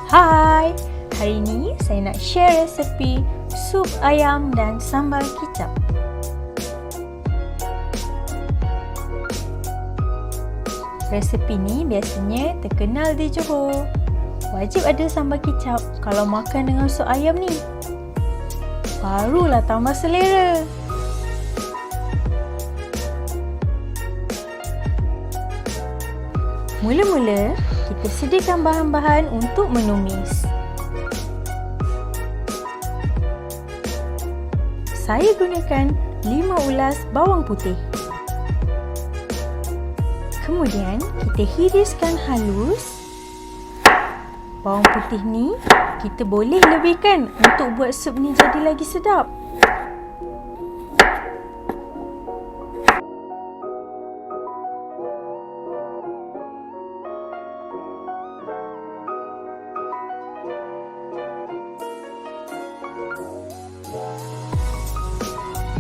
Hai, hari ini saya nak share resepi sup ayam dan sambal kicap. Resepi ni biasanya terkenal di Johor. Wajib ada sambal kicap kalau makan dengan sup ayam ni. Barulah tambah selera. Mula-mula, kita sediakan bahan-bahan untuk menumis. Saya gunakan 5 ulas bawang putih. Kemudian, kita hiriskan halus. Bawang putih ni, kita boleh lebihkan untuk buat sup ni jadi lagi sedap.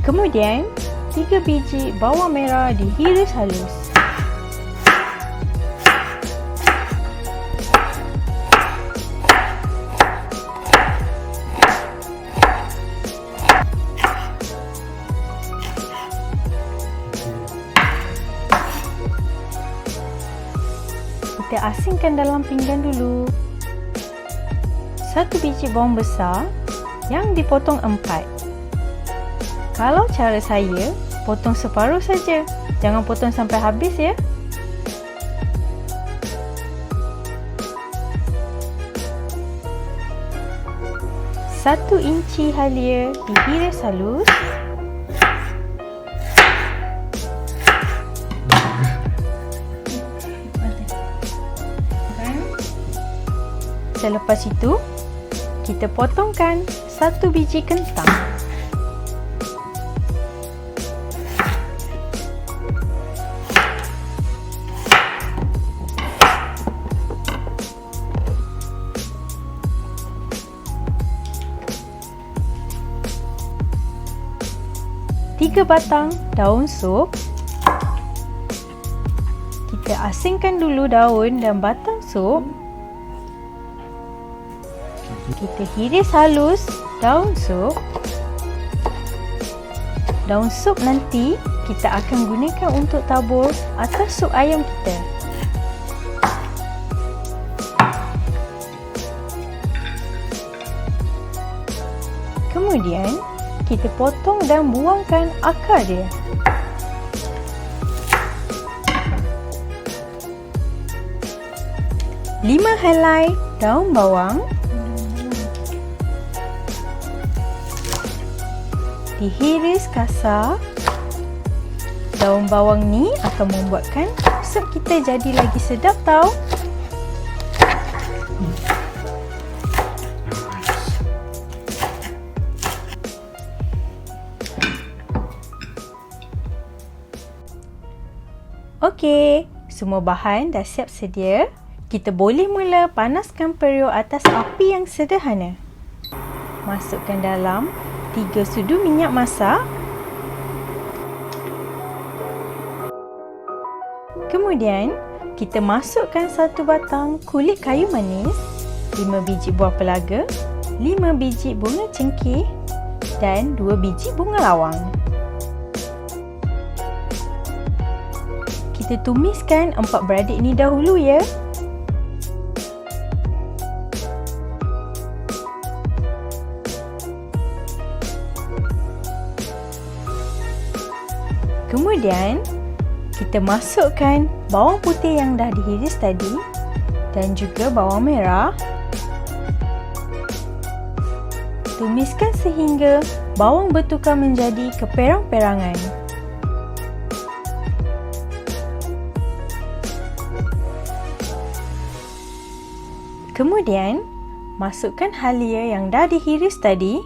Kemudian, 3 biji bawang merah dihiris halus. Kita asingkan dalam pinggan dulu. 1 biji bawang besar yang dipotong 4. Kalau cara saya, potong separuh saja. Jangan potong sampai habis ya. Satu inci halia dihiris halus. Selepas itu, kita potongkan 1 biji kentang. Tiga batang daun sup. Kita asingkan dulu daun dan batang sup. Kita hiris halus daun sup. Daun sup nanti kita akan gunakan untuk tabur atas sup ayam kita. Kemudian kita potong dan buangkan akar dia. Lima helai daun bawang dihiris kasar. Daun bawang ni akan membuatkan sup kita jadi lagi sedap tau. Okey, semua bahan dah siap sedia. Kita boleh mula panaskan periuk atas api yang sederhana. Masukkan dalam 3 sudu minyak masak. Kemudian, kita masukkan 1 batang kulit kayu manis, 5 biji buah pelaga, 5 biji bunga cengkih dan 2 biji bunga lawang. Kita tumiskan 4 beradik ni dahulu ya. Kemudian, kita masukkan bawang putih yang dah dihiris tadi dan juga bawang merah. Tumiskan sehingga bawang bertukar menjadi keperang-perangan. Kemudian, masukkan halia yang dah dihiris tadi.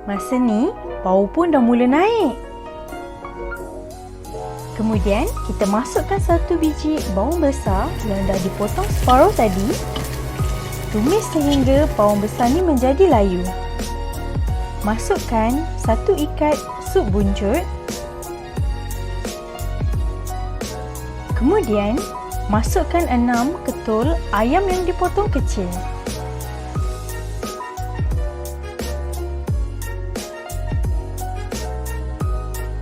Masa ni, bau pun dah mula naik. Kemudian, kita masukkan 1 biji bawang besar yang dah dipotong separuh tadi. Tumis sehingga bawang besar ni menjadi layu. masukkan 1 ikat sup bunjut. Kemudian, masukkan 6 ketul ayam yang dipotong kecil.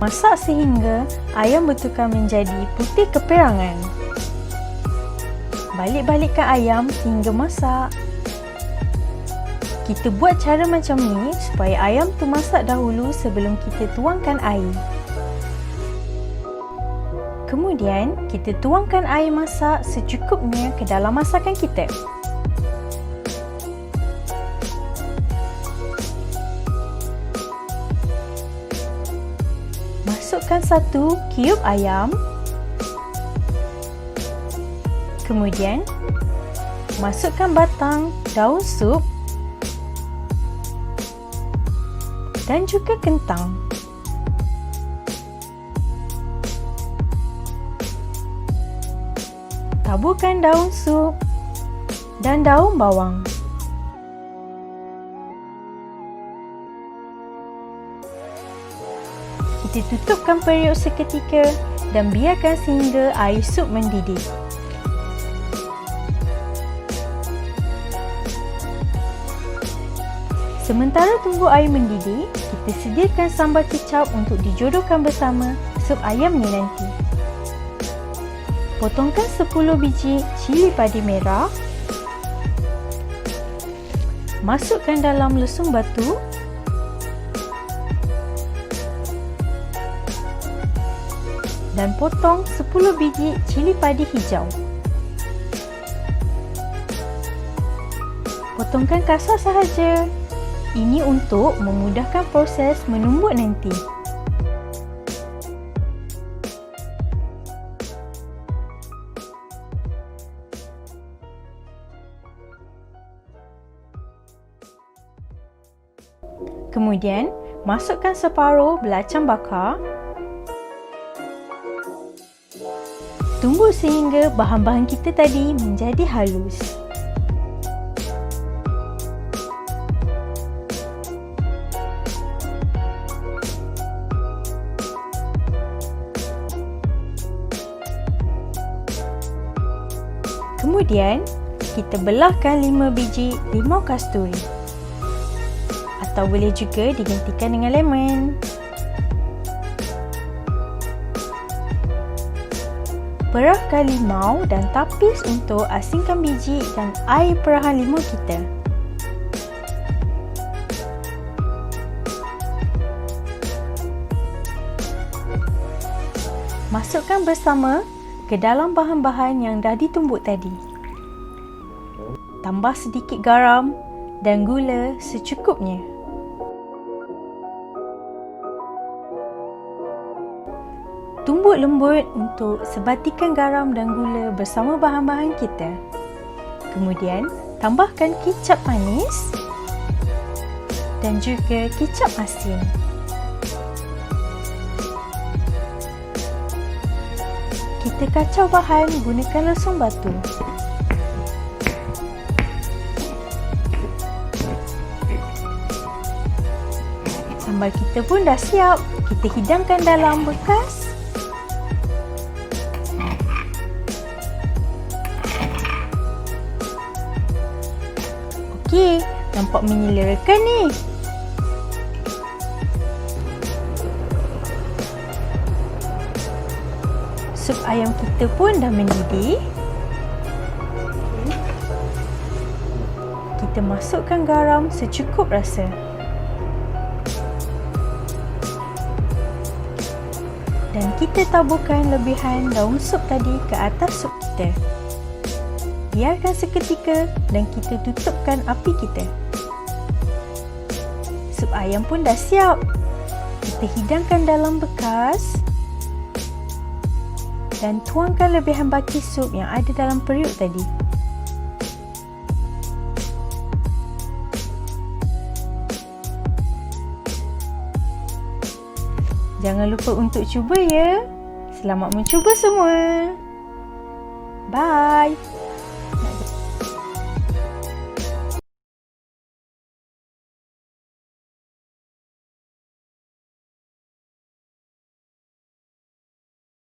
Masak sehingga ayam bertukar menjadi putih keperangan. Balik-balikkan ayam hingga masak. Kita buat cara macam ni supaya ayam tu masak dahulu sebelum kita tuangkan air. Kemudian, kita tuangkan air masak secukupnya ke dalam masakan kita. Masukkan 1 kiub ayam. Kemudian, masukkan batang daun sup dan juga kentang. Taburkan daun sup dan daun bawang. Kita tutupkan periuk seketika dan biarkan sehingga air sup mendidih. Sementara tunggu air mendidih, kita sediakan sambal kicap untuk dijodohkan bersama sup ayam ni nanti. Potongkan 10 biji cili padi merah. Masukkan dalam lesung batu. Dan potong 10 biji cili padi hijau. Potongkan kasar sahaja. Ini untuk memudahkan proses menumbuk nanti. Kemudian, masukkan separuh belacang bakar. Tumbuk sehingga bahan-bahan kita tadi menjadi halus. Kemudian, kita belahkan 5 biji limau kasturi. Atau boleh juga digantikan dengan lemon. Perahkan limau dan tapis untuk asingkan biji dan air perahan limau kita. Masukkan bersama ke dalam bahan-bahan yang dah ditumbuk tadi. Tambah sedikit garam dan gula secukupnya. Tumbuk lembut untuk sebatikan garam dan gula bersama bahan-bahan kita. Kemudian, tambahkan kicap manis dan juga kicap asin. Kita kacau bahan gunakan lesung batu. Sambal kita pun dah siap. Kita hidangkan dalam bekas. Okey, nampak menyelerakan ni. Sup ayam kita pun dah mendidih. Kita masukkan garam secukup rasa. Dan kita taburkan lebihan daun sup tadi ke atas sup kita. Biarkan seketika dan kita tutupkan api kita. Sup ayam pun dah siap. Kita hidangkan dalam bekas dan tuangkan lebihan baki sup yang ada dalam periuk tadi. Jangan lupa untuk cuba ya. Selamat mencuba semua. Bye.